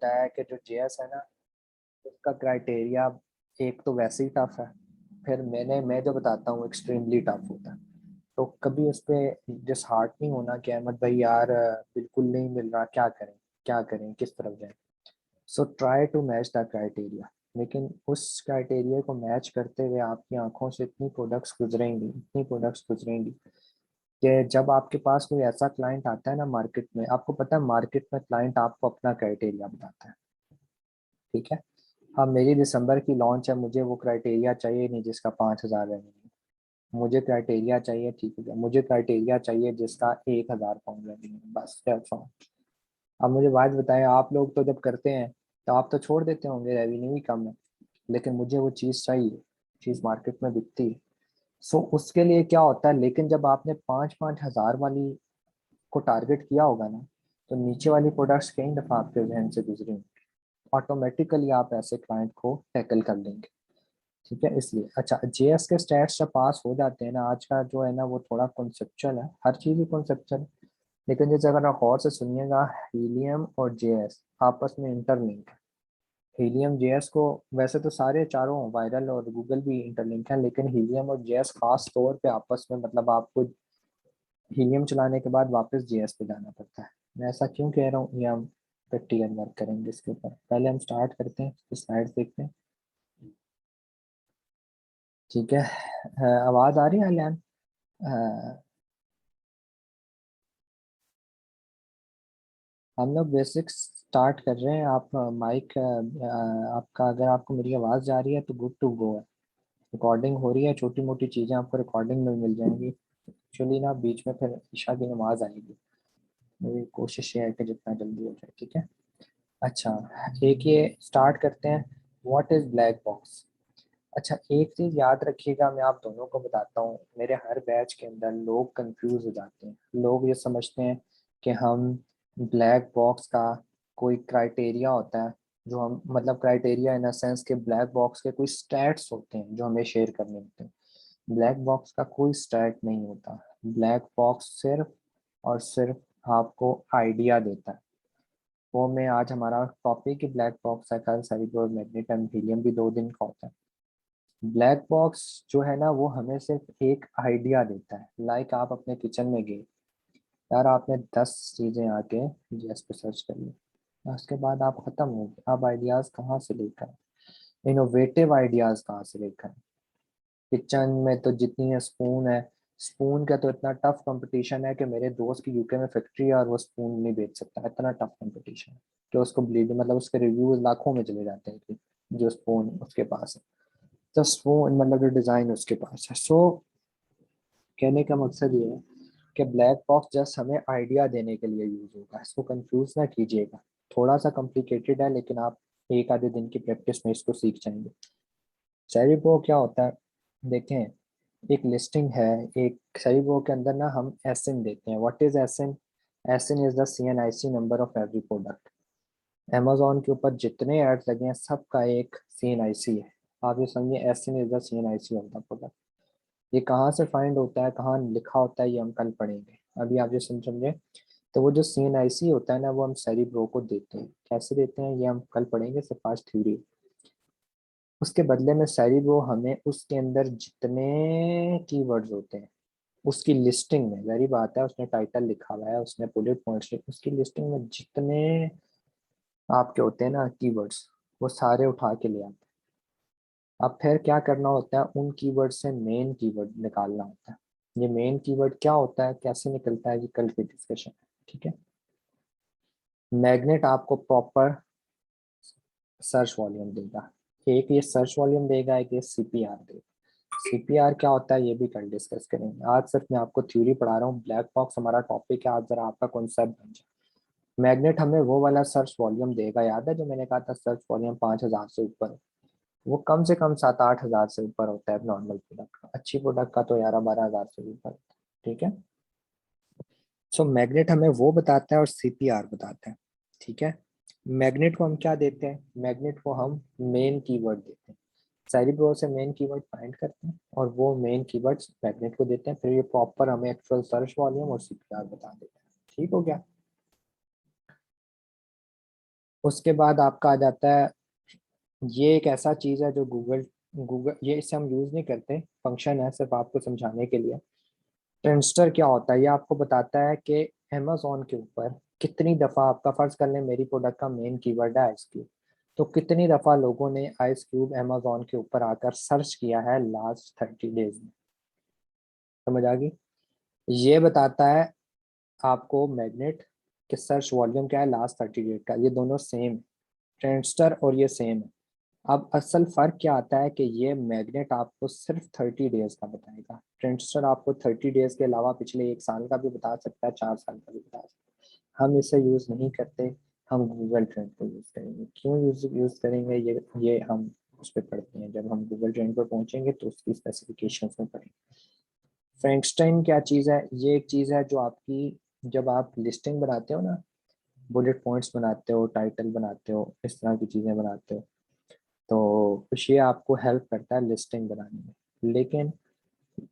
होता है कि जो जेएस है ना, उसका क्राइटेरिया एक तो वैसे ही टफ है, फिर मैं जो बताता हूँ एक्सट्रीमली टफ होता है। तो कभी उस पर डिसहार्ट नहीं होना कि अहमद भाई यार बिल्कुल नहीं मिल रहा, क्या करें किस तरफ जाएं। So try to match the criteria. लेकिन उस क्राइटेरिया को मैच करते हुए आपकी आंखों से इतनी प्रोडक्ट्स गुजरेंगी कि जब आपके पास कोई ऐसा क्लाइंट आता है ना मार्केट में, आपको पता है मार्केट में क्लाइंट आपको अपना क्राइटेरिया बताता है। ठीक है। हाँ, मेरी दिसंबर की लॉन्च है, मुझे वो क्राइटेरिया चाहिए नहीं जिसका 5,000 रेवेन्यू। मुझे क्राइटेरिया चाहिए, ठीक है, मुझे क्राइटेरिया चाहिए जिसका 1,000 पाउंड रेवेन्यू, बस दैट्स ऑल। अब मुझे बात बताएं, आप लोग तो जब करते हैं तो आप तो छोड़ देते होंगे, रेवेन्यू ही कम है, लेकिन मुझे वो चीज़ चाहिए, चीज़ मार्केट में बिकती है। सो उसके लिए क्या होता है, लेकिन जब आपने 5,000 वाली को टारगेट किया होगा ना, तो नीचे वाली प्रोडक्ट्स कई दफ़ा आपके जहन से गुजरी, ऑटोमेटिकली आप ऐसे क्लाइंट को टैकल कर लेंगे। ठीक है, इसलिए अच्छा, जेएस के स्टैट्स जब पास हो जाते हैं ना, आज का जो है ना वो थोड़ा कॉन्सेप्चुअल है, हर चीज़ ही कॉन्सेप्चुअल है। लेकिन जैसे अगर आप गौर से सुनिएगा, हीलियम और जेएस आपस में इंटरलिंक है। हीलियम जेएस को, वैसे तो सारे चारों वायरल और गूगल भी इंटरलिंक है, लेकिन हीलियम और जेएस खास तौर पे आपस में, मतलब आपको हीलियम चलाने के बाद वापस जेएस पे जाना पड़ता है। मैं ऐसा क्यों कह रहा हूँ, ये हम प्रैक्टिकल वर्क करेंगे इसके ऊपर। पहले हम स्टार्ट करते हैं, स्लाइड देखते हैं। ठीक है, आवाज़ आ रही है अलियान? हम लोग बेसिक्स स्टार्ट कर रहे हैं। आप माइक आपका, अगर आपको मेरी आवाज़ जा रही है तो गुड टू गो है। रिकॉर्डिंग हो रही है, छोटी मोटी चीज़ें आपको रिकॉर्डिंग में मिल जाएंगी। एक्चुअली ना बीच में फिर ईशा की नमाज आएगी, मेरी कोशिश ये है कि जितना जल्दी हो जाए। ठीक है, अच्छा, एक ये स्टार्ट करते हैं, व्हाट इज़ ब्लैक बॉक्स। अच्छा, एक चीज़ याद रखिएगा, मैं आप दोनों को बताता हूँ, मेरे हर बैच के अंदर लोग कंफ्यूज हो जाते हैं। लोग ये समझते हैं कि हम ब्लैक बॉक्स का कोई क्राइटेरिया होता है, जो हम, मतलब क्राइटेरिया इन अ सेंस के ब्लैक बॉक्स के कोई स्टैट्स होते हैं जो हमें शेयर करने होते हैं। ब्लैक बॉक्स का कोई स्टैट नहीं होता। ब्लैक बॉक्स सिर्फ और सिर्फ आपको आइडिया देता है। वो में आज हमारा टॉपिक ही ब्लैक बॉक्स है, कल सेरिब्रल मैग्नेट एंड हीलियम भी 2 दिन का होता है। ब्लैक बॉक्स जो है ना वो हमें सिर्फ एक आइडिया देता है। लाइक आप अपने किचन में गए, यार आपने 10 चीज़ें आके गैस पे सर्च कर ली, उसके बाद आप खत्म हो गए। आप आइडियाज़ कहाँ से लेकर आए? इनोवेटिव आइडियाज़ कहाँ से लेकर आए? किचन में तो जितनी है स्पून है, स्पून का तो इतना टफ कंपटीशन है कि मेरे दोस्त की यूके में फैक्ट्री है और वो स्पून नहीं बेच सकता, इतना टफ कंपटीशन है कि उसको ब्लीड, मतलब उसके रिव्यूज लाखों में चले जाते हैं कि जो स्पून उसके पास है, जस्ट वो मतलब जो डिज़ाइन उसके पास है। सो कहने का मकसद ये है कि ब्लैक बॉक्स जस्ट हमें आइडिया देने के लिए यूज होगा, इसको कंफ्यूज ना कीजिएगा। थोड़ा सा कॉम्प्लिकेटेड है, लेकिन आप एक आधे दिन की प्रैक्टिस में इसको सीख जाएंगे। सेरिब्रो क्या होता है, देखें, एक लिस्टिंग है। एक सेरिब्रो के अंदर ना हम एसिन देते हैं। What is ASIN? ASIN is the CNIC number of every product. Amazon के ऊपर जितने एड्स लगे हैं सबका एक CNIC है। आप ये समझिए, ASIN is the CNIC of the product. ये कहाँ से फाइंड होता है, कहाँ लिखा होता है, ये हम कल पढ़ेंगे। अभी आप ये समझे। तो वो जो CNIC होता है ना, वो हम सेरिब्रो को देते हैं। कैसे देते हैं ये हम कल पढ़ेंगे, सिर्फ आज थ्योरी। उसके बदले में सेरिब्रो हमें उसके अंदर जितने कीवर्ड्स होते हैं उसकी लिस्टिंग में, जारी बात है उसने टाइटल लिखा हुआ है, उसने बुलेट पॉइंट्स लिखे, उसकी लिस्टिंग में जितने आपके होते हैं ना कीवर्ड्स, वो सारे उठा के ले आते हैं। अब फिर क्या करना होता है, उन कीवर्ड से मेन कीवर्ड निकालना होता है। ये मेन कीवर्ड क्या होता है, कैसे निकलता है, ये कल की डिस्कशन है। ठीक है, मैग्नेट आपको प्रॉपर सर्च वॉल्यूम देगा। एक ये सर्च वॉल्यूम देगा, एक ये CPR देगा। CPR क्या होता है ये भी कल डिस्कस करेंगे। आज सिर्फ मैं आपको थ्योरी पढ़ा रहा हूँ, ब्लैक बॉक्स हमारा टॉपिक है, आज जरा आपका कॉन्सेप्ट बन जाए। मैग्नेट हमें वो वाला सर्च वॉल्यूम देगा, याद है जो मैंने कहा था, सर्च वॉल्यूम 5,000 से ऊपर। वो कम से कम 7-8 हज़ार से ऊपर होता है नॉर्मल प्रोडक्ट का, अच्छी प्रोडक्ट का तो 11-12 हज़ार से ऊपर होता है। ठीक है, सो मैग्नेट हमें वो बताता है और CPR बताता है। ठीक है, मैग्नेट को हम क्या देते हैं, मैग्नेट को हम मेन कीवर्ड देते हैं। सेरिब्रो से मेन कीवर्ड फाइंड करते हैं और वो मेन कीवर्ड्स मैग्नेट को देते हैं, फिर ये प्रॉपर हमें एक्चुअल सर्च वॉल्यूम और CPR बता देते हैं। ठीक हो गया। उसके बाद आपका आ जाता है, ये एक ऐसा चीज़ है जो गूगल गूगल ये इसे हम यूज़ नहीं करते, फंक्शन है सिर्फ आपको समझाने के लिए। ट्रेंडस्टर क्या होता है, ये आपको बताता है कि अमेजोन के ऊपर कितनी दफ़ा, आपका फ़र्ज़ कर लें मेरी प्रोडक्ट का मेन कीवर्ड है आइस क्यूब, तो कितनी दफ़ा लोगों ने आइस क्यूब अमेजोन के ऊपर आकर सर्च किया है लास्ट 30 डेज में। समझ आ गई? ये बताता है आपको मैग्नेट कि सर्च वॉल्यूम क्या है लास्ट 30 डेज का, ये दोनों सेम, ट्रेंडस्टर और ये सेम है। अब असल फर्क क्या आता है कि ये मैग्नेट आपको सिर्फ 30 डेज का बताएगा, ट्रेंडस्टर आपको 30 डेज के अलावा पिछले 1 साल का भी बता सकता है, 4 साल का भी बता सकता है। हम इसे यूज़ नहीं करते, हम गूगल ट्रेंड को यूज़ करेंगे। क्यों यूज़ करेंगे, ये हम उस पर पढ़ते हैं, जब हम गूगल ट्रेंड पर पहुंचेंगे तो उसकी स्पेसिफिकेशन में पढ़ेंगे। फ्रैंकस्टाइन क्या चीज़ है, ये एक चीज़ है जो आपकी, जब आप लिस्टिंग बनाते हो ना, बुलेट पॉइंट्स बनाते हो, टाइटल बनाते हो, इस तरह की चीज़ें बनाते हो, तो ये आपको हेल्प करता है लिस्टिंग बनाने में। लेकिन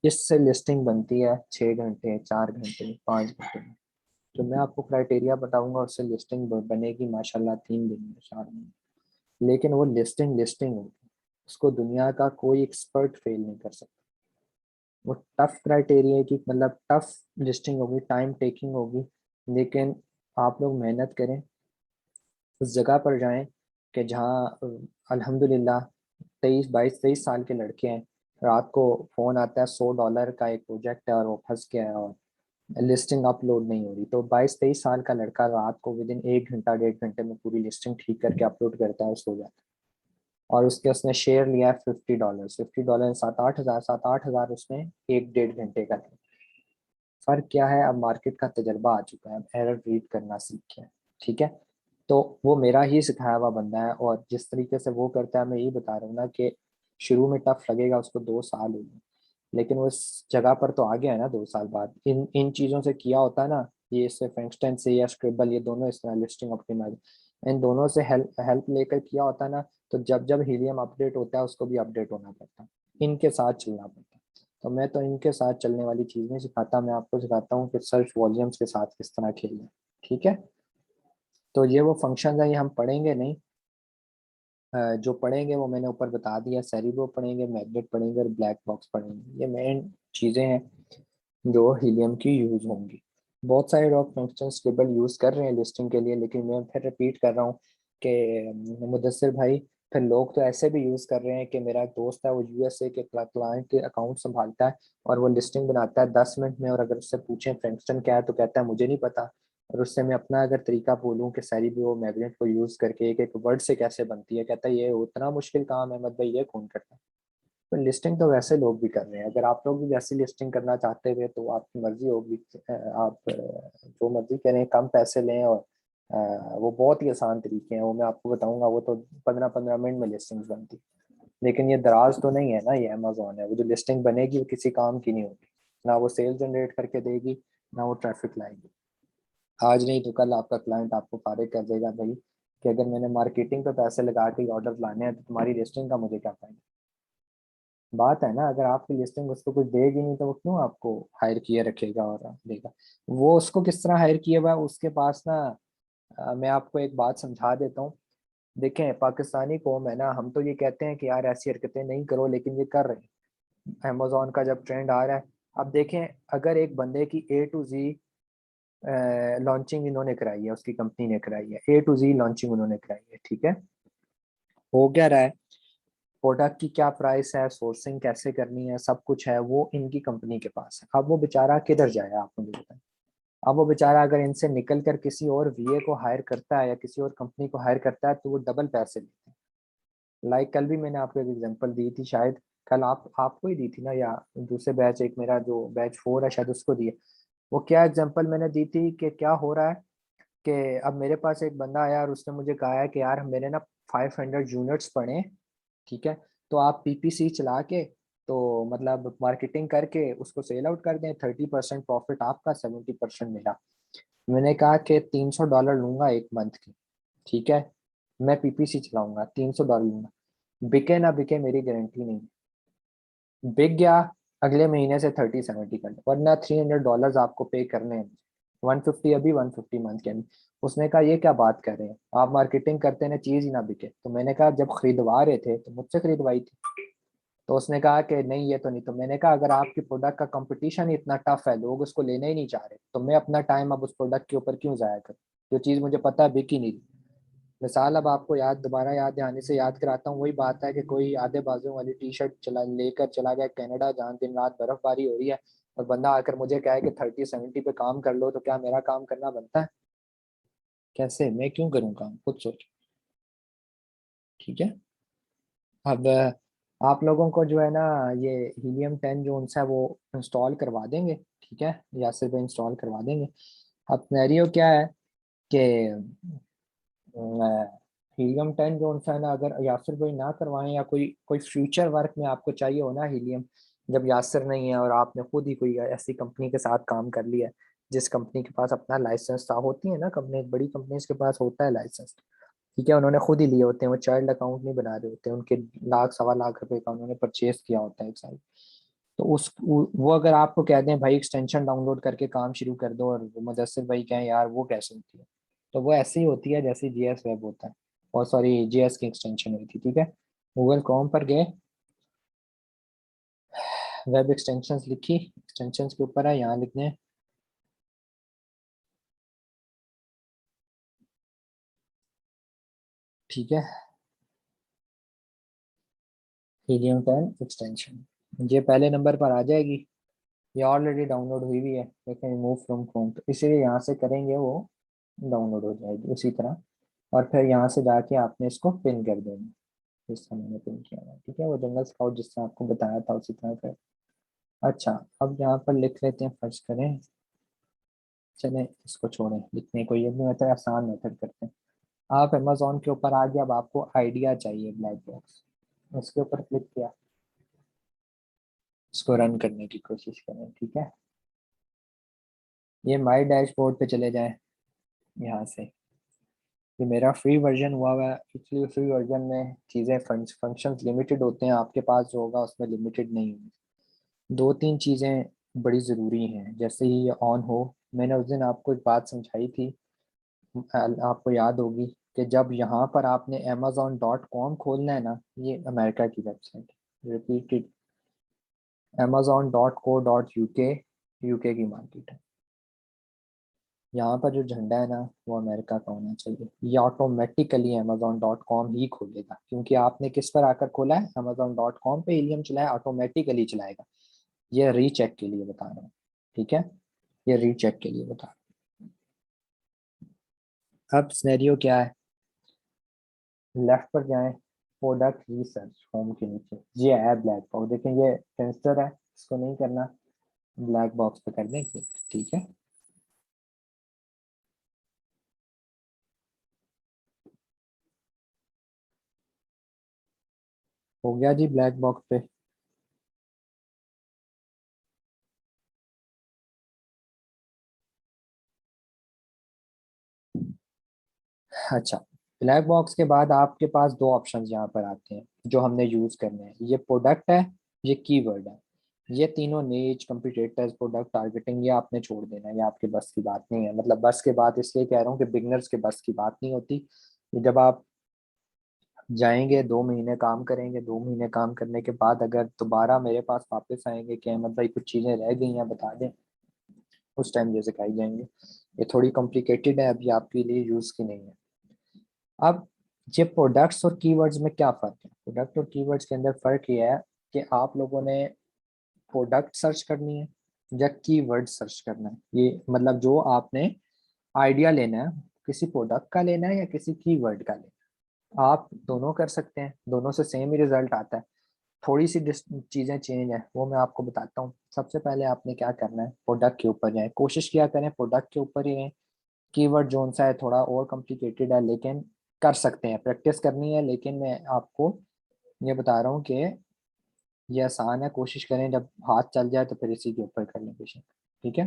इससे लिस्टिंग बनती है 6 घंटे, 4 घंटे, 5 घंटे में। जो मैं आपको क्राइटेरिया बताऊंगा उससे लिस्टिंग बनेगी माशाल्लाह 3 दिन में, 4 दिन में। लेकिन वो लिस्टिंग लिस्टिंग होगी, उसको दुनिया का कोई एक्सपर्ट फेल नहीं कर सकता। वो टफ क्राइटेरिया की, मतलब टफ लिस्टिंग होगी, टाइम टेकिंग होगी, लेकिन आप लोग मेहनत करें, उस जगह पर जाएं कि जहाँ अल्हम्दुलिल्लाह 23 22 23 साल के लड़के हैं, रात को फ़ोन आता है $100 का एक प्रोजेक्ट है और वो फंस गया है और लिस्टिंग अपलोड नहीं हो रही, तो 22 23 साल का लड़का रात को विदिन 1 घंटा 1.5 घंटे में पूरी लिस्टिंग ठीक करके अपलोड करता है, सो जाता है। और उसने शेयर लिया है $50, $50 7 8 हज़ार, 7 8 हज़ार उसने 1 1.5 घंटे का लिया। फर्क क्या है, अब मार्केट का तजर्बा आ चुका है, अब एरर रीड करना सीख गया है। ठीक है, तो वो मेरा ही सिखाया हुआ बंदा है, और जिस तरीके से वो करता है, मैं यही बता रहा हूँ ना कि शुरू में टफ लगेगा, उसको 2 साल हुए, लेकिन वो इस जगह पर तो आ गया है ना 2 साल बाद। इन इन चीज़ों से किया होता है ना, ये इससे फ्रैंकस्टाइन से या स्क्रिबल, ये दोनों इस तरह लिस्टिंग ऑप्टिमाइज, इन दोनों से हेल्प हेल्प लेकर किया होता है ना, तो जब जब हीलियम अपडेट होता है उसको भी अपडेट होना पड़ता है, इनके साथ चलना पड़ता है। तो मैं तो इनके साथ चलने वाली चीज़ नहीं सिखाता, मैं आपको सिखाता हूँ कि सर्च वॉल्यूम्स के साथ किस तरह खेलना है। ठीक है, तो ये वो फंक्शन है, ये हम पढ़ेंगे नहीं। जो पढ़ेंगे वो मैंने ऊपर बता दिया, सेरिबो पढ़ेंगे, मैग्नेट पढ़ेंगे और ब्लैक बॉक्स पढ़ेंगे, ये मेन चीज़ें हैं जो हीलियम की यूज होंगी। बहुत सारे लोग फंक्शन स्क्रिबल यूज कर रहे हैं लिस्टिंग के लिए, लेकिन मैं फिर रिपीट कर रहा हूँ कि मुदस्सिर भाई, फिर लोग तो ऐसे भी यूज कर रहे हैं कि मेरा एक दोस्त है वो यूएसए के क्लाइंट के अकाउंट संभालता है और वो लिस्टिंग बनाता है 10 मिनट में, और अगर उससे पूछें फ्रैंकस्टन क्या है तो कहता है मुझे नहीं पता। और उससे मैं अपना अगर तरीका बोलूँ कि सारी भी वो मैग्नेट को यूज करके एक एक वर्ड से कैसे बनती है, कहता है ये उतना मुश्किल काम है अहमद भाई, ये कौन करता है। तो लिस्टिंग तो वैसे लोग भी कर रहे हैं, अगर आप लोग भी वैसी लिस्टिंग करना चाहते हुए तो आपकी मर्जी होगी, आप जो मर्जी करें, कम पैसे लें, और वो बहुत ही आसान तरीके हैं, वो मैं आपको बताऊंगा, वो तो 15 15 मिनट में लिस्टिंग्स बनती। लेकिन ये दराज तो नहीं है ना, ये अमेजोन है, वो जो लिस्टिंग बनेगी वो किसी काम की नहीं होगी, ना वो सेल जनरेट करके देगी, ना वो ट्रैफिक लाएगी। आज नहीं तो कल आपका क्लाइंट आपको फारिग कर देगा भाई, कि अगर मैंने मार्केटिंग पे पैसे लगा के ऑर्डर लाने हैं तो तुम्हारी लिस्टिंग का मुझे क्या फायदा। बात है ना, अगर आपकी लिस्टिंग उसको कुछ देगी नहीं तो वो क्यों आपको हायर किए रखेगा और देगा। वो उसको किस तरह हायर किया हुआ है उसके पास ना, मैं आपको एक बात समझा देता हूँ। देखें, पाकिस्तानी कौम है ना, हम तो ये कहते हैं कि यार ऐसी हरकतें नहीं करो, लेकिन ये कर रहे हैं। अमेजोन का जब ट्रेंड आ रहा है, अब देखें, अगर एक बंदे की A to Z लॉन्चिंग इन्होंने कराई है, उसकी कंपनी ने कराई है, A to Z लॉन्चिंग उन्होंने कराई है, ठीक है, हो क्या रहा है, प्रोडक्ट की क्या प्राइस है, सोर्सिंग कैसे करनी है, सब कुछ है वो इनकी कंपनी के पास है। अब वो बेचारा किधर जाए, आप मुझे बताएं। अब वो बेचारा अगर इनसे निकल कर किसी और VA को हायर करता है या किसी और कंपनी को हायर करता है तो वो डबल पैसे लेते हैं। लाइक कल भी मैंने आपको एक एग्जांपल दी थी, शायद कल आपको ही दी थी ना, या दूसरे बैच, एक मेरा जो बैच 4 है शायद उसको दी है। वो क्या एग्जांपल मैंने दी थी कि क्या हो रहा है, कि अब मेरे पास एक बंदा आया और उसने मुझे कहा है कि यार मेरे ना 500 यूनिट्स पड़े, ठीक है, तो आप PPC चला के, तो मतलब मार्केटिंग करके उसको सेल आउट कर दें, 30% प्रॉफिट आपका, 70% मेरा। मैंने कहा कि $300 लूंगा एक मंथ की, ठीक है, मैं PPC चलाऊंगा, $300 लूंगा, बिके ना बिके मेरी गारंटी नहीं। बिक गया, अगले महीने से 30 70 कर लो, वरना $300 आपको पे करने हैं, 150 अभी, 150 मंथ के अंदर। उसने कहा ये क्या बात कर रहे हैं आप, मार्केटिंग करते ना चीज ही ना बिके। तो मैंने कहा जब खरीदवा रहे थे तो मुझसे खरीदवाई थी। तो उसने कहा कि नहीं ये तो नहीं। तो मैंने कहा अगर आपकी प्रोडक्ट का कंपटीशन ही इतना टफ है, लोग उसको लेने ही नहीं चाह रहे, तो मैं अपना टाइम अब उस प्रोडक्ट के ऊपर क्यों जाया करूँ जो चीज़ मुझे पता है बिक ही नहीं रही। मिसाल अब आपको याद, दोबारा याद आने से याद कराता हूँ, वही बात है कि कोई आधे बाजू वाली टी शर्ट चला लेकर चला गया कनाडा, जहाँ दिन रात बर्फबारी हो रही है, और बंदा आकर मुझे कहे कि 30-70 पे काम कर लो, तो क्या मेरा काम करना बनता है? कैसे, मैं क्यों करूँ काम, खुद सोच। ठीक है। अब आप लोगों को जो है ना, ये हीलियम 10 जो उनसे वो इंस्टॉल करवा देंगे। ठीक है, यासिर भाई इंस्टॉल करवा देंगे। अब सिनेरियो क्या है कि हीलियम 10 जो उनसे है ना, अगर यासिर भाई ना करवाएं या कोई कोई फ्यूचर वर्क में आपको चाहिए हो ना हीलियम, जब यासिर नहीं है और आपने खुद ही कोई ऐसी कंपनी के साथ काम कर लिया, जिस कंपनी के पास अपना लाइसेंस था, होती है ना कंपनी, बड़ी कंपनीज के पास होता है लाइसेंस। ठीक है, उन्होंने खुद ही लिए होते हैं, वो चाइल्ड अकाउंट नहीं बना रहे होते, उनके लाख सवा लाख रुपए का उन्होंने परचेज किया होता है एक साल। तो वो अगर आपको कह दें भाई एक्सटेंशन डाउनलोड करके काम शुरू कर दो, और मुदस्सिर भाई कहें यार वो कैसे होती है, तो वो ऐसे ही होती है जैसे जीएस वेब होता है, और सॉरी जीएस की एक्सटेंशन हुई थी। ठीक है, गूगल क्रोम पर गए, वेब एक्सटेंशंस लिखी, एक्सटेंशंस के ऊपर है, यहाँ लिखने हैं, ठीक है, हीलियम 10 एक्सटेंशन, ये पहले नंबर पर आ जाएगी। ये ऑलरेडी डाउनलोड हुई भी है, लेकिन रिमूव फ्रॉम क्रोम, तो इसीलिए यहाँ से करेंगे वो डाउनलोड हो जाएगी उसी तरह। और फिर यहाँ से जाके आपने इसको पिन कर देना, जिस तरह मैंने पिन किया है। ठीक है, वो जंगल स्काउट जिस तरह आपको बताया था उसी तरह कर। अच्छा, अब यहाँ पर लिख लेते हैं, फर्ज करें, चलें इसको छोड़ें लिखने को, ये भी मेथड आसान मेथड करते हैं। आप अमेजोन के ऊपर आ गया, अब आपको आइडिया चाहिए ब्लैक बॉक्स, उसके ऊपर क्लिक किया, इसको रन करने की कोशिश करें। ठीक है, ये माई डैशबोर्ड पे चले जाएं यहाँ से। ये मेरा फ्री वर्जन हुआ है, एक्चुअली फ्री वर्जन में चीज़ें फंक्शंस लिमिटेड होते हैं, आपके पास जो होगा उसमें लिमिटेड नहीं होगी। दो तीन चीज़ें बड़ी ज़रूरी हैं, जैसे ही ये ऑन हो, मैंने उस दिन आपको एक बात समझाई थी, आपको याद होगी, कि जब यहाँ पर आपने amazon.com खोलना है ना, ये अमेरिका की वेबसाइट, रिपीटेड, amazon.co.uk, यूके की मार्केट है। यहाँ पर जो झंडा है ना, वो अमेरिका का होना चाहिए। ये ऑटोमेटिकली amazon.com ही खोलेगा, क्योंकि आपने किस पर आकर खोला है, amazon.com पे हीलियम चलाया, ऑटोमेटिकली चलाएगा। ये रीचेक के लिए बता रहा हूँ। ठीक है, ये रीचेक के लिए बता रहा हूँ। अब सिनेरियो क्या है, लेफ्ट पर जाएं, प्रोडक्ट रिसर्च, होम के नीचे ये है ब्लैक बॉक्स, देखें ये सेंसर है, इसको नहीं करना, ब्लैक बॉक्स पे कर दें click। ठीक है, हो गया जी ब्लैक बॉक्स पे। अच्छा, ब्लैक बॉक्स के बाद आपके पास दो ऑप्शन यहाँ पर आते हैं जो हमने यूज करने हैं, ये प्रोडक्ट है, ये कीवर्ड है। ये तीनों नीच, कंपटीटर्स, प्रोडक्ट टारगेटिंग, ये आपने छोड़ देना है, ये आपके बस की बात नहीं है। मतलब बस के बात इसलिए कह रहा हूँ कि बिगनर्स के बस की बात नहीं होती। ये जब आप जाएंगे, 2 महीने काम करेंगे, 2 महीने काम करने के बाद अगर दोबारा मेरे पास वापस आएंगे कि अहमद भाई कुछ चीज़ें रह गई हैं बता दें, उस टाइम ये सिखाई जाएंगे। ये थोड़ी कॉम्प्लिकेटेड है, अभी आपके लिए यूज़ की नहीं है। अब ये प्रोडक्ट्स और कीवर्ड्स में क्या फ़र्क है, प्रोडक्ट और कीवर्ड्स के अंदर फ़र्क ये है कि आप लोगों ने प्रोडक्ट सर्च करनी है या कीवर्ड सर्च करना है। ये मतलब जो आपने आइडिया लेना है, किसी प्रोडक्ट का लेना है या किसी कीवर्ड का लेना है, आप दोनों कर सकते हैं, दोनों से सेम ही रिजल्ट आता है। थोड़ी सी चीज़ें चेंज है, वो मैं आपको बताता हूँ। सबसे पहले आपने क्या करना है, प्रोडक्ट के ऊपर जाए, कोशिश किया करें प्रोडक्ट के ऊपर ही रहें। कीवर्ड जोन सा है, थोड़ा और कॉम्प्लिकेटेड है, लेकिन कर सकते हैं, प्रैक्टिस करनी है। लेकिन मैं आपको ये बता रहा हूँ कि ये आसान है, कोशिश करें, जब हाथ चल जाए तो फिर इसी के ऊपर कर लें बेशक। ठीक है,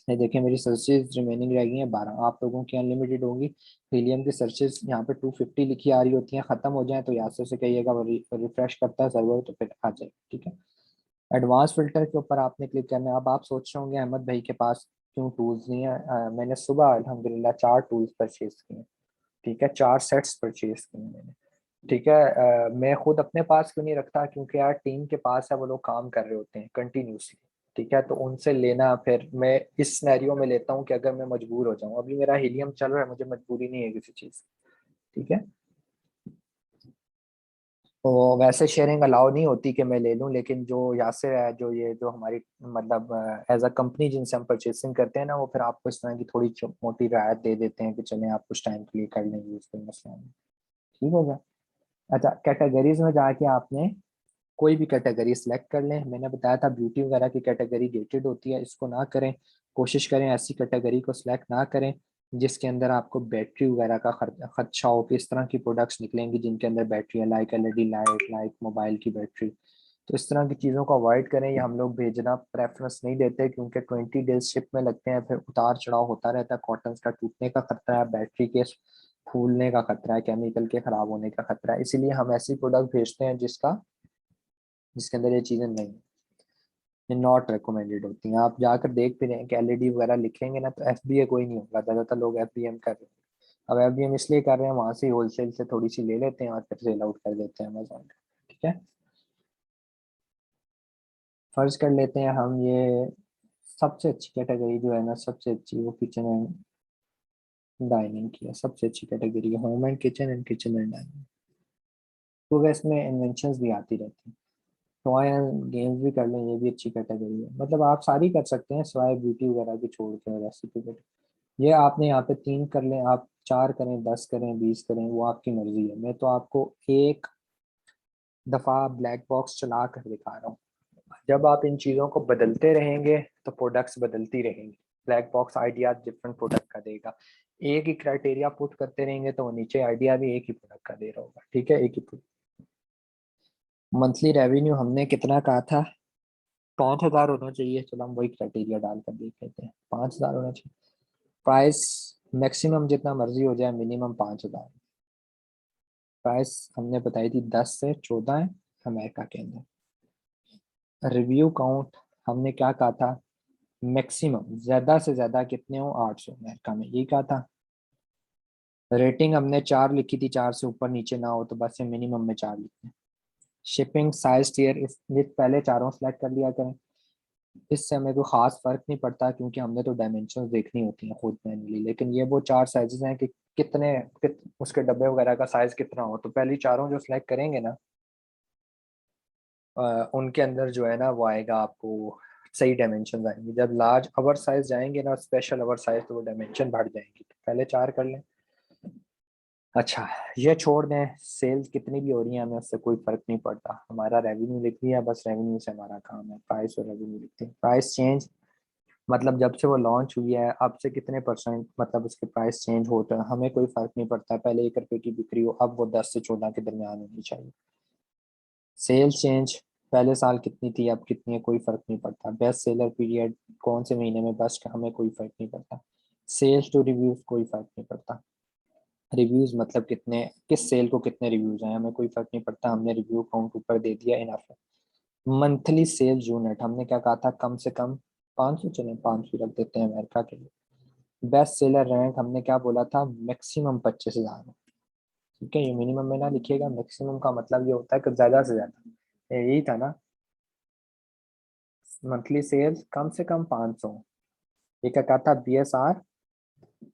ये देखिए मेरी सर्चेज रिमेनिंग रह गई हैं 12, आप लोगों की अनलिमिटेड होंगी। हीलियम की सर्चेज यहाँ पे 250 लिखी आ रही होती हैं, खत्म हो जाए तो यासर से कहिएगा, वो रिफ्रेश करता है सर्वर, तो फिर आ जाए। ठीक है, एडवांस फिल्टर के ऊपर आपने क्लिक करना है। अब आप सोच रहे होंगे अहमद भाई के पास क्यों टूल्स नहीं है? मैंने सुबह अल्हम्दुलिल्लाह 4 टूल्स परचेज किए। ठीक है, 4 सेट्स परचेज किए मैंने। ठीक है, मैं खुद अपने पास क्यों नहीं रखता, क्योंकि यार टीम के पास है, वो लोग काम कर रहे होते हैं कंटिन्यूसली। ठीक है, तो उनसे लेना, फिर मैं इस सिनेरियो में लेता हूँ कि अगर मैं मजबूर हो जाऊँ, अभी मेरा हीलियम चल रहा है, मुझे मजबूरी नहीं है किसी चीज़। ठीक है, तो वैसे शेयरिंग अलाउ नहीं होती कि मैं ले लूं, लेकिन जो यासिर है, जो ये जो हमारी मतलब एज अ कंपनी जिनसे हम परचेसिंग करते हैं ना, वो फिर आपको इस तरह की थोड़ी मोटी रियायत दे देते हैं कि चलें आप कुछ टाइम के लिए कर लें यूज, कोई मसला नहीं। ठीक होगा। अच्छा, कैटेगरीज में जाके आपने कोई भी कैटेगरी सेलेक्ट कर लें। मैंने बताया था ब्यूटी वगैरह की कैटेगरी गेटेड होती है, इसको ना करें। कोशिश करें ऐसी कैटेगरी को सिलेक्ट ना करें जिसके अंदर आपको बैटरी वगैरह का खदशा हो कि इस तरह की प्रोडक्ट्स निकलेंगी जिनके अंदर बैटरी है, like LED light, like mobile की बैटरी। तो इस तरह की चीज़ों को अवॉइड करें। ये हम लोग भेजना प्रेफरेंस नहीं देते, क्योंकि 20 डेज शिप में लगते हैं, फिर उतार चढ़ाव होता रहता है, कॉटन का टूटने का खतरा है, बैटरी के फूलने का खतरा है, केमिकल के खराब होने का खतरा है। इसीलिए हम ऐसी प्रोडक्ट भेजते हैं जिसके अंदर ये चीज़ें नहीं, ये नॉट रिकमेंडेड होती हैं। आप जाकर देख भी रहे हैं कि एलईडी वगैरह लिखेंगे ना, तो एफबीए कोई नहीं होगा, ज़्यादातर लोग एफबीएम कर रहे हैं। अब एफबीएम इसलिए कर रहे हैं, वहां से होलसेल से थोड़ी सी ले लेते हैं और फिर सेल आउट कर देते हैं अमेजोन। ठीक है, फर्ज कर लेते हैं हम ये सबसे अच्छी कैटेगरी जो है ना, सबसे अच्छी वो किचन एंड डाइनिंग की है। सबसे अच्छी कैटेगरी है home and kitchen and dining. तो वैसे में इन्वेंशंस भी आती रहती हैं, टॉय एंड गेम्स भी कर लें, ये भी अच्छी कैटेगरी है। मतलब आप सारी कर सकते हैं सिवाय ब्यूटी वगैरह की छोड़ के, रेसिपी। ये आपने यहाँ पे 3 कर लें, आप 4 करें, 10 करें, 20 करें, वो आपकी मर्जी है। मैं तो आपको एक दफा ब्लैक बॉक्स चला कर दिखा रहा हूँ। जब आप इन चीजों को बदलते रहेंगे तो प्रोडक्ट्स बदलती रहेंगी। Black box idea different product का देगा। एक ही क्राइटेरिया पुट करते रहेंगे तो वो नीचे आइडिया भी एक ही प्रोडक्ट का दे रहा होगा। ठीक है, एक ही। मंथली रेवेन्यू हमने कितना कहा था? 5,000 होना चाहिए। चलो हम वही क्राइटेरिया डालकर देख लेते हैं, 5,000 होना चाहिए। प्राइस मैक्सिमम जितना मर्जी हो जाए, मिनिमम 5,000। प्राइस हमने बताई थी 10 से 14 है अमेरिका के अंदर। रिव्यू काउंट हमने क्या कहा था? मैक्सिमम ज्यादा से ज्यादा कितने हो? 800 अमेरिका में, यही कहा था। रेटिंग हमने 4 लिखी थी, 4 से ऊपर नीचे ना हो तो बस ये मिनिमम में 4 लिखते हैं। शिपिंग साइज टीयर इस पहले चारों सेलेक्ट कर लिया करें। इससे हमें कोई खास फर्क नहीं पड़ता, क्योंकि हमने तो डायमेंशन देखनी होती हैं खुद मैनुअली। लेकिन ये वो 4 साइजेस हैं कि उसके डब्बे वगैरह का साइज कितना हो। तो पहली चारों जो सिलेक्ट करेंगे ना, उनके अंदर जो है ना वो आएगा आपको, सही डायमेंशन आएंगे। जब लार्ज ओवर साइज जाएंगे ना, स्पेशल ओवर साइज, तो वो डायमेंशन बढ़ जाएंगी। तो पहले 4 कर लें। अच्छा, ये छोड़ दें, सेल्स कितनी भी हो रही है हमें उससे कोई फर्क नहीं पड़ता। हमारा रेवेन्यू लिख दिया, बस रेवेन्यू से हमारा काम है। प्राइस और रेवेन्यू लिखते हैं। प्राइस चेंज मतलब जब से वो लॉन्च हुई है अब से कितने परसेंट, मतलब उसके प्राइस चेंज होता है, हमें कोई फर्क नहीं पड़ता। पहले 1 रुपए की बिक्री हो, अब वो 10 से 14 के दरमियान होनी चाहिए। सेल्स चेंज पहले साल कितनी थी, अब कितनी है, कोई फर्क नहीं पड़ता। बेस्ट सेलर पीरियड कौन से महीने में बेस्ट, हमें कोई फर्क नहीं पड़ता। सेल्स टू रिव्यूज कोई फर्क नहीं पड़ता। रिव्यूज मतलब कितने, किस सेल को कितने रिव्यूज आए, हमें कोई फर्क नहीं पड़ता। हमने रिव्यू काउंट ऊपर दे दिया, इनफ है। मंथली सेल्स यूनिट हमने क्या कहा था? कम से कम 500, चलें 500 रख देते हैं अमेरिका के लिए। बेस्ट सेलर रैंक हमने क्या बोला था? मैक्सिमम 25,000। ठीक है, ये मिनिमम में ना लिखिएगा, मैक्सिमम का मतलब ये होता है कि ज्यादा से ज्यादा, यही था ना। मंथली सेल्स कम से कम 500। ये क्या कहा था? BSR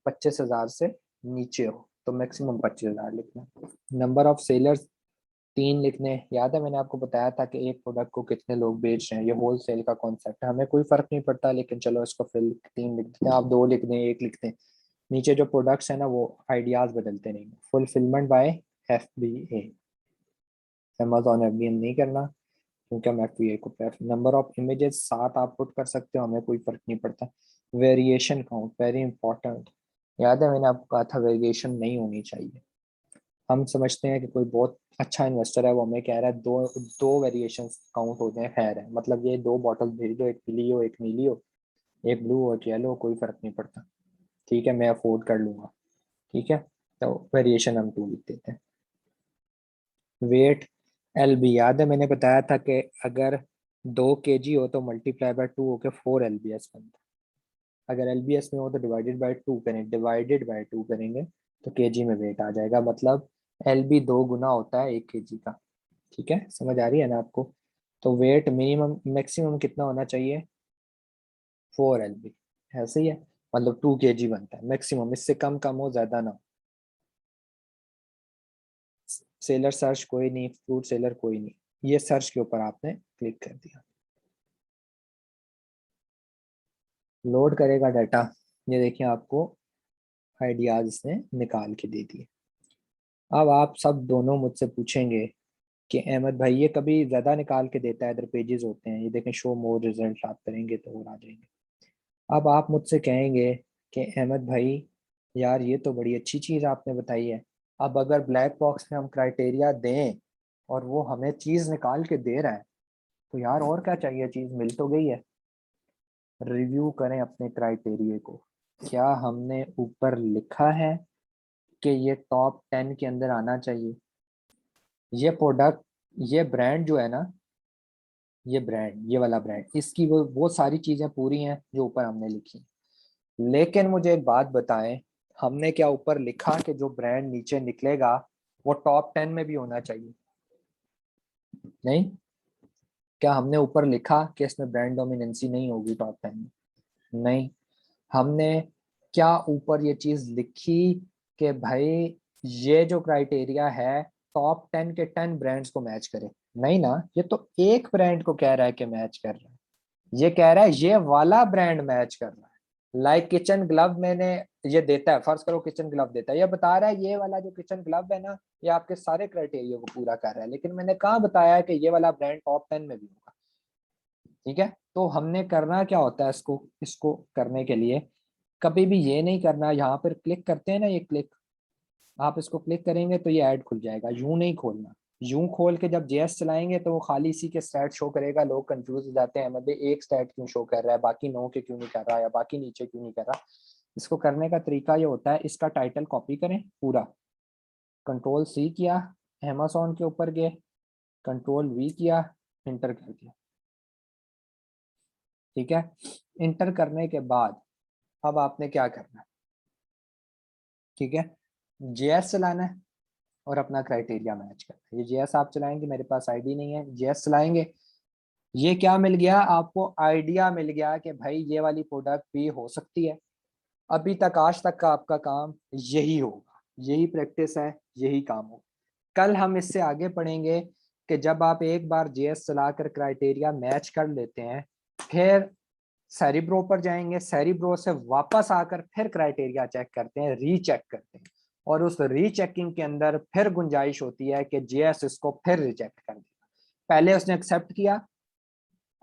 25,000 से नीचे हो तो मैक्सिमम 25,000 लिखना। नंबर ऑफ सेलर्स 3 लिखने। याद है मैंने आपको बताया था कि एक प्रोडक्ट को कितने लोग बेच रहे हैं, ये होल सेल का कॉन्सेप्ट है, हमें कोई फर्क नहीं पड़ता। लेकिन चलो इसको फिल 3 लिख देते हैं, आप 2 लिख दें, 1 लिखते हैं। नीचे जो प्रोडक्ट्स है ना वो आइडियाज बदलते नहीं। Fulfilment bye FBA, Amazon FBA नहीं करना, क्योंकि हम FBA को प्रेफर। नंबर ऑफ इमेजेस 7 आप पुट कर सकते हो, हमें कोई फर्क नहीं पड़ता। Variation count very important. याद है मैंने आपको कहा था वेरिएशन नहीं होनी चाहिए। हम समझते हैं कि कोई बहुत अच्छा इन्वेस्टर है, वो हमें कह रहा है दो दो वेरिएशन काउंट होते हैं, खैर है, मतलब ये 2 बॉटल भेज दो, एक पीली हो एक नीली हो, एक ब्लू हो एक येलो हो, कोई फर्क नहीं पड़ता। ठीक है, मैं अफोर्ड कर लूंगा। ठीक है, तो वेरिएशन हम 2 लिख देते हैं। वेट LB, याद है मैंने बताया था कि अगर 2 kg हो तो मल्टीप्लाई बाय 2 होके 4 LBS बनता अगर LBS में हो तो डिवाइडेड बाय टू करेंगे तो केजी में वेट आ जाएगा, मतलब LB 2 गुना होता है 1 kg का। ठीक है, समझ आ रही है ना आपको? तो वेट मिनिमम मैक्सिमम कितना होना चाहिए? 4 LB। ऐसे ही है, मतलब 2 kg बनता है मैक्सिमम, इससे कम कम हो, ज्यादा ना हो। सेलर सर्च कोई नहीं, फ्रूट सेलर कोई नहीं, ये सर्च के ऊपर आपने क्लिक कर दिया, लोड करेगा डाटा। ये देखिए आपको आइडियाज इसने निकाल के दे दिए। अब आप सब दोनों मुझसे पूछेंगे कि अहमद भाई ये कभी ज्यादा निकाल के देता है, इधर पेजेस होते हैं, ये देखें शो मोर रिजल्ट आप करेंगे तो और आ जाएंगे। अब आप मुझसे कहेंगे कि अहमद भाई यार ये तो बड़ी अच्छी चीज आपने बताई है, अब अगर ब्लैक बॉक्स में हम क्राइटेरिया दें और वो हमें चीज निकाल के दे रहा है तो यार और क्या चाहिए, चीज मिल तो गई है। रिव्यू करें अपने क्राइटेरिया को, क्या हमने ऊपर लिखा है कि ये टॉप 10 के अंदर आना चाहिए? ये प्रोडक्ट, ये ब्रांड जो है ना, ये ब्रांड, ये वाला ब्रांड, इसकी वो सारी चीजें पूरी हैं जो ऊपर हमने लिखी। लेकिन मुझे एक बात बताएं, हमने क्या ऊपर लिखा कि जो ब्रांड नीचे निकलेगा वो टॉप 10 में भी होना चाहिए? नहीं। क्या हमने ऊपर लिखा कि इसमें ब्रांड डोमिनेंसी नहीं होगी टॉप 10 में? नहीं। हमने क्या ऊपर ये चीज लिखी कि भाई ये जो क्राइटेरिया है टॉप 10 के 10 ब्रांड्स को मैच करे? नहीं ना, ये तो एक ब्रांड को कह रहा है कि मैच कर रहा है, ये कह रहा है ये वाला ब्रांड मैच कर रहा है। लाइक किचन ग्लव मैंने ये देता है, फर्ज करो किचन ग्लव देता है, ये बता रहा है ये वाला जो किचन ग्लव है ना ये आपके सारे क्राइटेरिया को पूरा कर रहा है, लेकिन मैंने कहाँ बताया है कि ये वाला ब्रांड टॉप 10 में भी होगा। ठीक है, तो हमने करना क्या होता है, इसको इसको करने के लिए कभी भी ये नहीं करना, यहाँ पर क्लिक करते हैं ना, ये क्लिक, आप इसको क्लिक करेंगे तो ये ऐड खुल जाएगा, यूं नहीं खोलना। यूं खोल के जब जेएस चलाएंगे तो वो खाली इसी के स्टैट शो करेगा, लोग कंफ्यूज हो जाते हैं, मतलब एक स्टैट क्यों शो कर रहा है, बाकी 9 के क्यों नहीं कर रहा, या बाकी नीचे क्यों नहीं कर रहा। इसको करने का तरीका ये होता है, इसका टाइटल कॉपी करें पूरा, कंट्रोल C किया, अमेज़न के ऊपर गए, कंट्रोल V किया, इंटर कर दिया। ठीक है, इंटर करने के बाद अब आपने क्या करना है, ठीक है, जेएस चलाना है और अपना क्राइटेरिया मैच करना है। ये जेएस आप चलाएंगे, मेरे पास आईडी नहीं है, जेएस चलाएंगे, ये क्या मिल गया आपको, आइडिया मिल गया कि भाई ये वाली प्रोडक्ट भी हो सकती है। अभी तक आज तक का आपका काम यही होगा, यही प्रैक्टिस है, यही काम होगा। कल हम इससे आगे पढ़ेंगे कि जब आप एक बार जेएस चलाकर क्राइटेरिया मैच कर लेते हैं, फिर सेरिब्रो पर जाएंगे, सेरिब्रो से वापस आकर फिर क्राइटेरिया चेक करते हैं, रीचेक करते हैं, और उस रीचेकिंग के अंदर फिर गुंजाइश होती है कि जेएस इसको फिर रिजेक्ट कर देगा। पहले उसने एक्सेप्ट किया,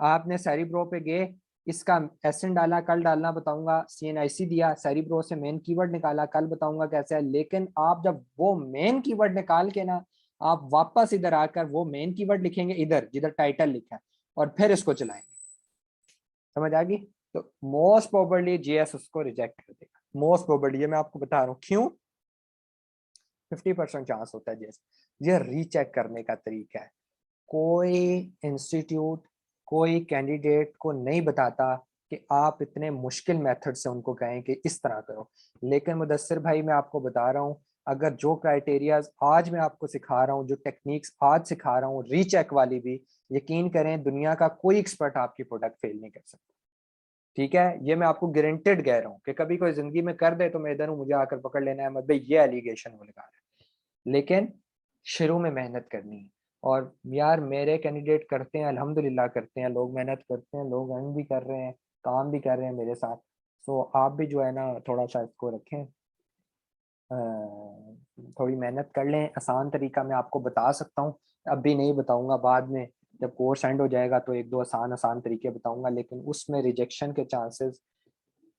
आपने सेरिब्रो पे गए, इसका एसएन डाला, कल डालना बताऊंगा, CNIC दिया, सेरिब्रो से मेन कीवर्ड निकाला, कल बताऊंगा कैसे है। लेकिन आप जब वो मेन कीवर्ड निकाल के ना आप वापस इधर आकर वो मेन कीवर्ड लिखेंगे इधर जिधर टाइटल लिखा है, और फिर इसको चलाएंगे। समझ आ गई? तो मोस्ट प्रोबेबली जेएस उसको रिजेक्ट कर देगा, मोस्ट प्रोबेबली, ये मैं आपको बता रहा हूँ क्यों। 50% चांस होता है जेएस। ये रीचेक करने का तरीका है, कोई इंस्टीट्यूट कोई कैंडिडेट को नहीं बताता कि आप इतने मुश्किल मेथड से उनको कहें कि इस तरह करो। लेकिन मुदस्सिर भाई मैं आपको बता रहा हूँ, अगर जो क्राइटेरियाज आज मैं आपको सिखा रहा हूँ, जो टेक्निक्स आज सिखा रहा हूँ रीचेक वाली भी, यकीन करें दुनिया का कोई एक्सपर्ट आपकी प्रोडक्ट फेल नहीं कर सकता। ठीक है, ये मैं आपको गारंटेड कह रहा हूँ कि कभी कोई जिंदगी में कर दे तो मैं इधर हूँ, मुझे आकर पकड़ लेना है, मतलब ये एलिगेशन वो लगा रहा है। लेकिन शुरू में मेहनत करनी है, और यार मेरे कैंडिडेट करते हैं, अल्हम्दुलिल्लाह करते हैं, लोग मेहनत करते हैं, लोग अर्न भी कर रहे हैं, काम भी कर रहे हैं मेरे साथ। सो आप भी जो है ना थोड़ा सा इसको रखें, थोड़ी मेहनत कर लें। आसान तरीका मैं आपको बता सकता हूँ, अभी नहीं बताऊंगा, बाद में जब कोर्स एंड हो जाएगा तो एक दो आसान आसान तरीके बताऊंगा, लेकिन उसमें रिजेक्शन के चांसेस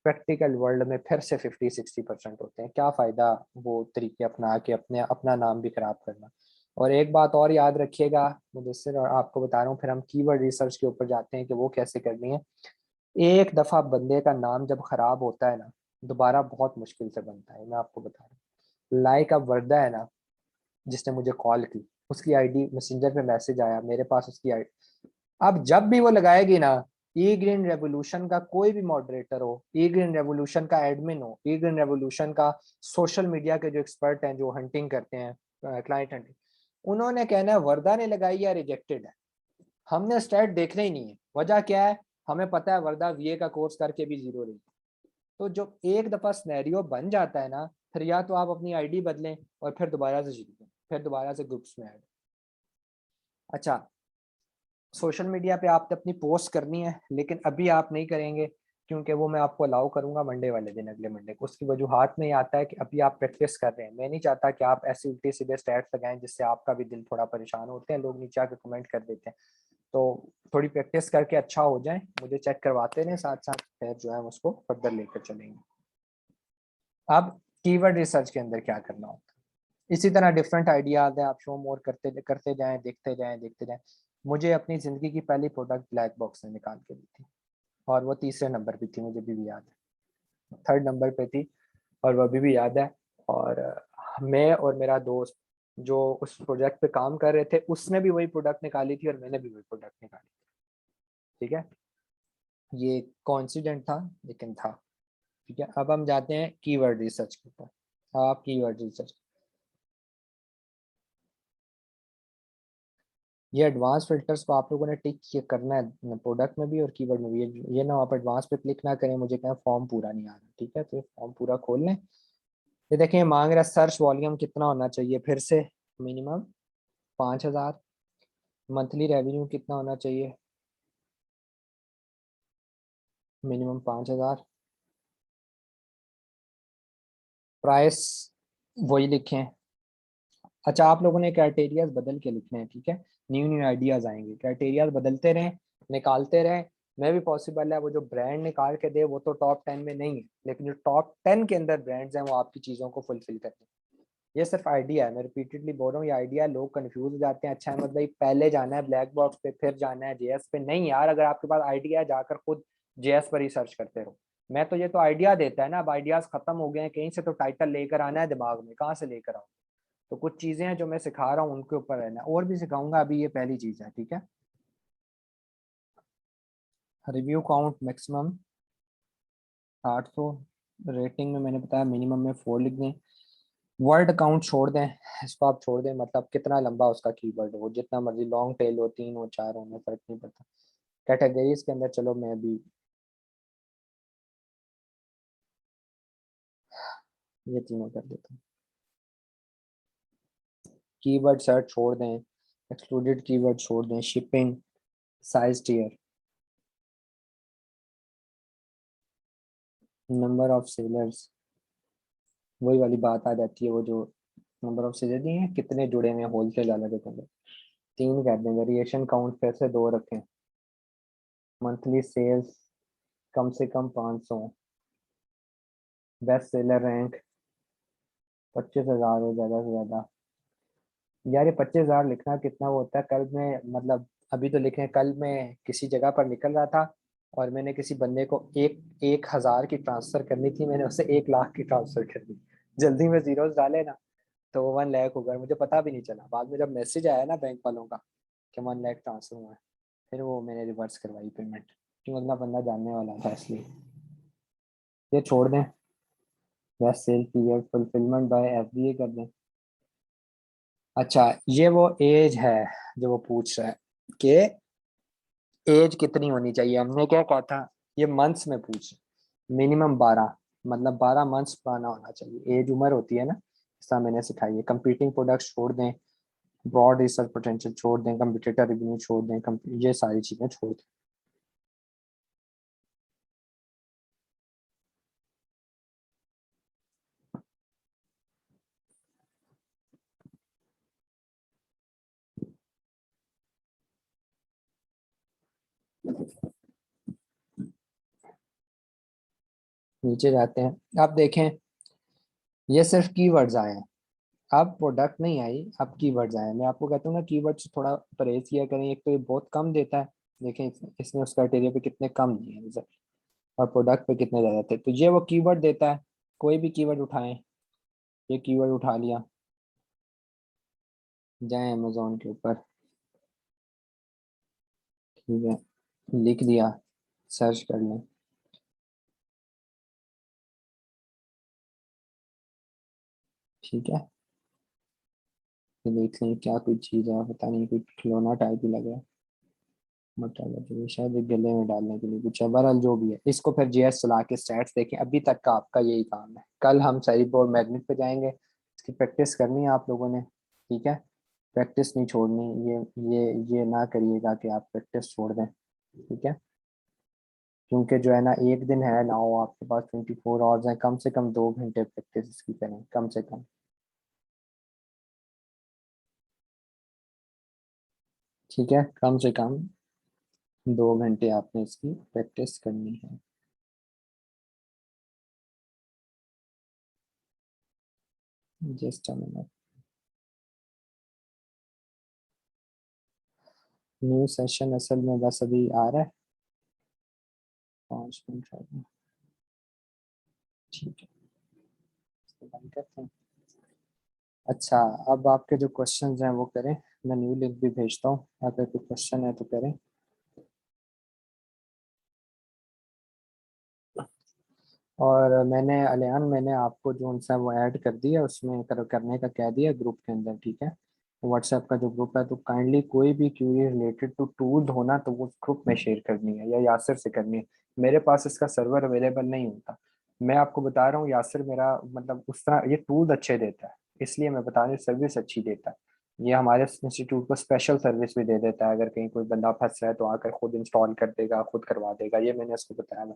प्रैक्टिकल वर्ल्ड में फिर से 50-60% होते हैं। क्या फ़ायदा वो तरीके अपना के अपने अपना नाम भी खराब करना। और एक बात और याद रखिएगा मुदस्सिर, और आपको बता रहा हूँ, फिर हम कीवर्ड रिसर्च के ऊपर जाते हैं कि वो कैसे करनी है। एक दफ़ा बंदे का नाम जब खराब होता है ना, दोबारा बहुत मुश्किल से बनता है, मैं आपको बता रहा हूँ। लाइक अब वर्दा है ना, जिसने मुझे कॉल की, उसकी आईडी मैसेंजर पे मैसेज आया मेरे पास, उसकी आईडी, अब जब भी वो लगाएगी ना ई ग्रीन रेवोल्यूशन का कोई भी मॉडरेटर हो, ई ग्रीन रेवोल्यूशन का एडमिन हो, ई ग्रीन रेवोल्यूशन का सोशल मीडिया के जो एक्सपर्ट हैं जो हंटिंग करते हैं, क्लाइंट हंटिंग, उन्होंने कहना है वर्दा ने लगाई या रिजेक्टेड है। हमने स्टैट देखना ही नहीं है। वजह क्या है, हमें पता है वर्दा वीए का कोर्स करके भी जीरो रही। तो जो एक दफा सिनेरियो बन जाता है ना, फिर या तो आप अपनी आईडी बदलें और फिर दोबारा से जीत लें, फिर दोबारा से ग्रुप्स में ऐड। अच्छा, सोशल मीडिया पे आपने अपनी पोस्ट करनी है, लेकिन अभी आप नहीं करेंगे क्योंकि वो मैं आपको अलाउ करूंगा मंडे वाले दिन, अगले मंडे को। उसकी वजूहत में आता है कि अभी आप प्रैक्टिस कर रहे हैं। मैं नहीं चाहता कि आप ऐसे उल्टे सीधे स्टैट्स लगाएं जिससे आपका भी दिल थोड़ा परेशान होते हैं, लोग नीचे आके कमेंट कर देते हैं। तो थोड़ी प्रैक्टिस करके अच्छा हो जाए, मुझे चेक करवाते रहे साथ साथ, फिर जो है उसको फर्दर लेकर चलेंगे। अब कीवर्ड रिसर्च के अंदर क्या करना होता है, इसी तरह डिफरेंट आइडियाज है, आप शो मोर करते करते जाएं, देखते जाएं देखते जाएं। मुझे अपनी ज़िंदगी की पहली प्रोडक्ट ब्लैक बॉक्स ने निकाल के दी थी, और वो तीसरे नंबर पे थी, मुझे भी याद है, थर्ड नंबर पे थी, और वो अभी भी याद है। और मैं और मेरा दोस्त जो उस प्रोजेक्ट पे काम कर रहे थे, उसने भी वही प्रोडक्ट निकाली थी और मैंने भी वही प्रोडक्ट निकाली थी। ठीक है, ये कॉन्सिडेंट था लेकिन था। ठीक है, अब हम जाते हैं कीवर्ड रिसर्च के ऊपर। आप कीवर्ड रिसर्च, ये एडवांस फिल्टर्स को आप लोगों ने टिक करना है प्रोडक्ट में भी और कीवर्ड में भी। ये ना आप एडवांस पे क्लिक ना करें, मुझे कहें फॉर्म पूरा नहीं आ रहा। ठीक है, तो फॉर्म पूरा खोल लें। ये देखें, मांग रहा है सर्च वॉल्यूम कितना होना चाहिए, फिर से मिनिमम 5,000। मंथली रेवेन्यू कितना होना चाहिए, मिनिमम 5,000। प्राइस वही लिखें। अच्छा, आप लोगों ने क्राइटेरियाज बदल के लिखने हैं। ठीक है, न्यू न्यू आइडियाज आएंगे, क्राइटेरियाज बदलते रहें, निकालते रहें। मैं भी पॉसिबल है वो जो ब्रांड निकाल के दे वो तो टॉप 10 में नहीं है, लेकिन जो टॉप 10 के अंदर ब्रांड्स हैं वो आपकी चीज़ों को फुलफिल करते हैं। ये सिर्फ आइडिया है, मैं रिपीटेडली बोल रहा हूँ, ये आइडिया है। लोग कंफ्यूज हो जाते हैं, अच्छा है मतलब पहले जाना है ब्लैक बॉक्स पे फिर जाना है जेएस पे। नहीं यार, अगर आपके पास आइडिया है जाकर खुद जेएस पर रिसर्च करते रहो। मैं तो ये तो आइडिया देता है ना, अब आइडियाज खत्म हो गए हैं, कहीं से तो टाइटल लेकर आना है दिमाग में, कहाँ से लेकर आओ। तो कुछ चीजें हैं जो मैं सिखा रहा हूँ उनके ऊपर रहना, और भी सिखाऊंगा, अभी ये पहली चीज है। ठीक है, रिव्यू काउंट मैक्सिमम 800, रेटिंग में मैंने बताया मिनिमम में 4 लिख दें। वर्ड काउंट छोड़ दें, इसको आप छोड़ दें, मतलब कितना लंबा उसका कीवर्ड हो, जितना मर्जी लॉन्ग टेल हो, 3 हो 4 हो, में फर्क नहीं पड़ता। कैटेगरीज के अंदर चलो मैं भी ये तीनों कर देता हूँ। कीवर्ड सर्च छोड़ दें, एक्सक्लूडेड कीवर्ड छोड़ दें, shipping, size tier, number of sellers, वही वाली बात आ जाती है, वो जो नंबर ऑफ सेलर नहीं है, कितने जुड़े हुए हैं होलसेल वाले दुकान, 3 कर दें। वेरिएशन काउंट फिर से 2 रखें। मंथली सेल्स कम से कम 500। बेस्ट सेलर रैंक 25,000 हो ज़्यादा से ज़्यादा। यार ये 25,000 लिखना कितना वो होता है, कल में मतलब अभी तो लिखे, कल मैं किसी जगह पर निकल रहा था और मैंने किसी बंदे को 1,000 की ट्रांसफर करनी थी, मैंने उससे 1 लाख की ट्रांसफर कर दी। जल्दी में जीरोस डाले ना, तो 1 लाख हो गया, मुझे पता भी नहीं चला। बाद में जब मैसेज आया ना बैंक वालों का कि 1 लाख ट्रांसफर हुआ है, फिर वो मैंने रिवर्स करवाई पेमेंट, क्यों अगला बंदा जानने वाला था इसलिए। ये छोड़ दें। Best sale period fulfilment by FBA कर दें। अच्छा, ये वो एज है जो वो पूछ रहा है कि एज कितनी होनी चाहिए। हमने क्या कहा था, ये मंथ्स में पूछ, मिनिमम 12, मतलब 12 मंथ्स पुराना होना चाहिए। एज उम्र होती है ना, ऐसा मैंने सिखाई है। कंपीटिंग प्रोडक्ट्स छोड़ दें, ब्रॉड रिसर्च पोटेंशियल छोड़ दें, कंपटीटर रिव्यू छोड़ दें, ये सारी चीजें छोड़ दें। नीचे जाते हैं, आप देखें ये सिर्फ कीवर्ड्स आए हैं, अब प्रोडक्ट नहीं आई, अब कीवर्ड्स आए हैं। मैं आपको कहता हूँ ना कीवर्ड से थोड़ा परहेज किया करें, एक तो ये बहुत कम देता है। देखें इसने उस क्राइटेरिया पे कितने कम दिए हैं रिजल्ट, और प्रोडक्ट पे कितने ज़्यादा थे। तो ये वो कीवर्ड देता है, कोई भी कीवर्ड उठाएं, ये कीवर्ड उठा लिया, जाएं अमेजोन के ऊपर, ठीक है, लिख दिया, सर्च कर लें। ठीक है, ये देख लें क्या कोई चीज़ है, पता नहीं, कोई खिलौना टाइप ही लग रहा है, मतलब जो शायद ये गले में डालने के लिए कुछ है। बहरहाल जो भी है, इसको फिर जीएस चला के स्टैट्स देखें। अभी तक का आपका यही काम है। कल हम सही बोर्ड मैग्नेट पे जाएंगे, इसकी प्रैक्टिस करनी है आप लोगों ने, ठीक है। प्रैक्टिस नहीं छोड़नी, ये ना करिएगा कि आप प्रैक्टिस छोड़ दें, ठीक है। क्योंकि जो है ना, एक दिन है ना, वो आपके पास 24 आवर्स हैं, कम से कम 2 घंटे प्रैक्टिस इसकी करें, कम से कम, ठीक है। कम से कम 2 घंटे आपने इसकी प्रैक्टिस करनी है। Just a minute. New session असल में बस अभी आ रहा है, 5 मिनट रह गए। ठीक है, इसको बंद करते हैं। अच्छा, अब आपके जो क्वेश्चंस हैं वो करें। मैं न्यू लिंक भी भेजता हूँ, अगर कोई क्वेश्चन है तो करें। और मैंने अलियान, मैंने आपको जो उनसे वो ऐड कर दिया, उसमें करने का कह दिया ग्रुप के अंदर, ठीक है। व्हाट्सएप का जो ग्रुप है, तो काइंडली कोई भी क्यूरी रिलेटेड टू टूल हो ना, तो वो ग्रुप में शेयर करनी है या यासिर से करनी है। मेरे पास इसका सर्वर अवेलेबल नहीं होता। मैं आपको बता रहा हूँ, यासिर मेरा मतलब उस तरह ये टूल अच्छे देता है, इसलिए मैं बता रहा हूँ, सर्विस अच्छी देता है। ये हमारे इंस्टीट्यूट को स्पेशल सर्विस भी दे देता है, अगर कहीं कोई बंदा फंस रहा है तो आकर खुद इंस्टॉल कर देगा, खुद करवा देगा, ये मैंने उसको बताया था।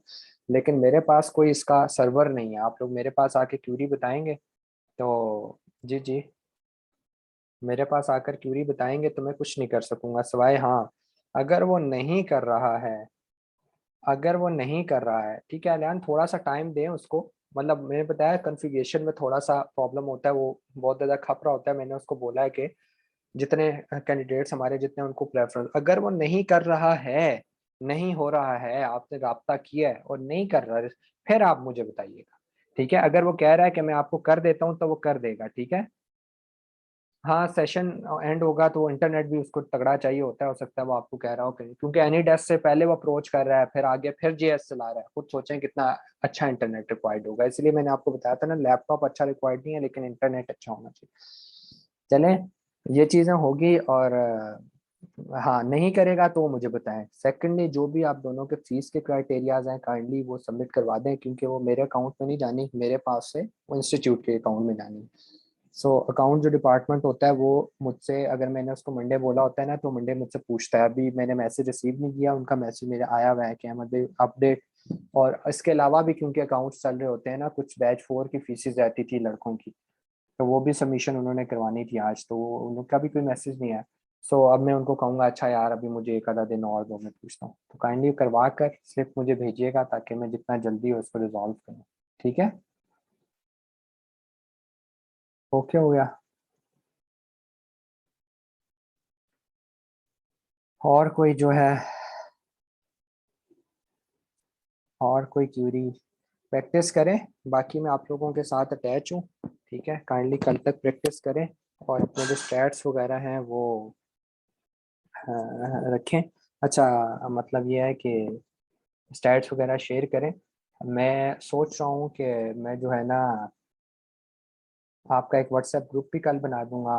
लेकिन मेरे पास कोई इसका सर्वर नहीं है। आप लोग मेरे पास आके क्यूरी बताएंगे तो, जी जी, मेरे पास आकर क्यूरी बताएंगे तो मैं कुछ नहीं कर सकूंगा, सिवाय हाँ, अगर वो नहीं कर रहा है, अगर वो नहीं कर रहा है, ठीक है अलियान, थोड़ा सा टाइम दें उसको। मतलब मैंने बताया कॉन्फ़िगरेशन में थोड़ा सा प्रॉब्लम होता है, वो बहुत ज़्यादा खप रहा होता है। मैंने उसको बोला है कि जितने कैंडिडेट्स हमारे, जितने उनको प्रेफरेंस, अगर वो नहीं कर रहा है, नहीं हो रहा है, आपने राब्ता किया है और नहीं कर रहा है, फिर आप मुझे बताइएगा, ठीक है। अगर वो कह रहा है कि मैं आपको कर देता हूँ, तो वो कर देगा, ठीक है। हाँ, सेशन एंड होगा तो इंटरनेट भी उसको तगड़ा चाहिए होता है, हो सकता है वो आपको कह रहा हो कहीं, क्योंकि एनी डेस्क से पहले वो अप्रोच कर रहा है, फिर आगे फिर जीएस चला रहा है, खुद सोचें कितना अच्छा इंटरनेट रिक्वायर्ड होगा। इसलिए मैंने आपको बताया था ना, लैपटॉप अच्छा रिक्वायर्ड नहीं है, लेकिन इंटरनेट अच्छा होना चाहिए। चलें, ये चीज़ें होगी। और हाँ, नहीं करेगा तो मुझे बताएं। सेकेंडली, जो भी आप दोनों के फीस के क्राइटेरियाज हैं, काइंडली वो सबमिट करवा दें, क्योंकि वो मेरे अकाउंट में नहीं जानी, मेरे पास से वो इंस्टीट्यूट के अकाउंट में जानी। सो अकाउंट जो डिपार्टमेंट होता है, वो मुझसे, अगर मैंने उसको मंडे बोला होता है ना, तो मंडे मुझसे पूछता है। अभी मैंने मैसेज रिसीव नहीं किया, उनका मैसेज मेरे आया हुआ है कि अहमद भाई अपडेट। और इसके अलावा भी, क्योंकि अकाउंट्स चल रहे होते हैं ना, कुछ बैच 4 की फीसेस रहती थी लड़कों की, तो वो भी सबमिशन उन्होंने करवानी थी आज, तो उनका भी कोई मैसेज नहीं आया। सो अब मैं उनको कहूँगा, अच्छा यार अभी मुझे एक आधा दिन और दो, मैं पूछता हूँ, तो काइंडली करवा कर स्लिप मुझे भेजिएगा, ताकि मैं जितना जल्दी हो उसको रिजॉल्व करूँ, ठीक है। ओके हो गया। और कोई जो है, और कोई क्यूरी, प्रैक्टिस करें। बाकी मैं आप लोगों के साथ अटैच हूँ, ठीक है। काइंडली कल तक प्रैक्टिस करें, और अपने जो स्टैट्स वगैरह हैं वो रखें। अच्छा, मतलब ये है कि स्टैट्स वगैरह शेयर करें। मैं सोच रहा हूँ कि मैं जो है ना, आपका एक व्हाट्सएप ग्रुप भी कल बना दूंगा।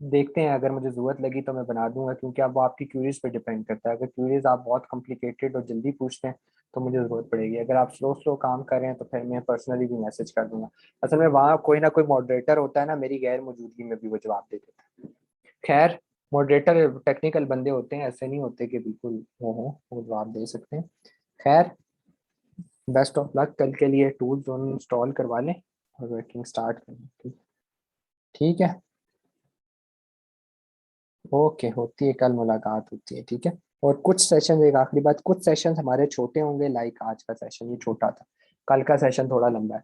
देखते हैं, अगर मुझे ज़रूरत लगी तो मैं बना दूंगा, क्योंकि अब वो आपकी क्यूरीज पे डिपेंड करता है। अगर क्यूरीज आप बहुत कॉम्प्लिकेटेड और जल्दी पूछते हैं तो मुझे ज़रूरत पड़ेगी। अगर आप स्लो स्लो काम कर रहे हैं तो फिर मैं पर्सनली भी मैसेज कर दूंगा। असल में वहाँ कोई ना कोई मॉडरेटर होता है ना, मेरी गैर मौजूदगी में भी वो जवाब दे देता है। खैर, मॉडरेटर टेक्निकल बंदे होते हैं, ऐसे नहीं होते कि बिल्कुल वो हो, वो जवाब दे सकते हैं। खैर, बेस्ट ऑफ लक कल के लिए। टूल दोनों इंस्टॉल करवा लें और वर्किंग स्टार्ट करें, ठीक। ठीक है, ओके, होती है कल मुलाकात, होती है, ठीक है। और कुछ सेशन, एक आखिरी बात, कुछ सेशन हमारे छोटे होंगे, लाइक आज का सेशन ये छोटा था, कल का सेशन थोड़ा लंबा है,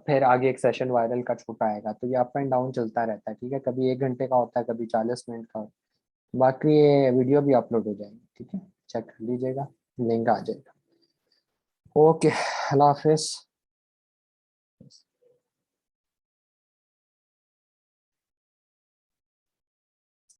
फिर आगे एक सेशन वायरल का छोटा आएगा, तो ये अप एंड डाउन चलता रहता है, ठीक है। कभी 1 घंटे का होता है, कभी 40 मिनट का होता है। बाकी ये वीडियो भी अपलोड हो जाएगी, ठीक है, चेक कर लीजिएगा, लिंक आ जाएगा। ओके, अल्लाह हाफिज।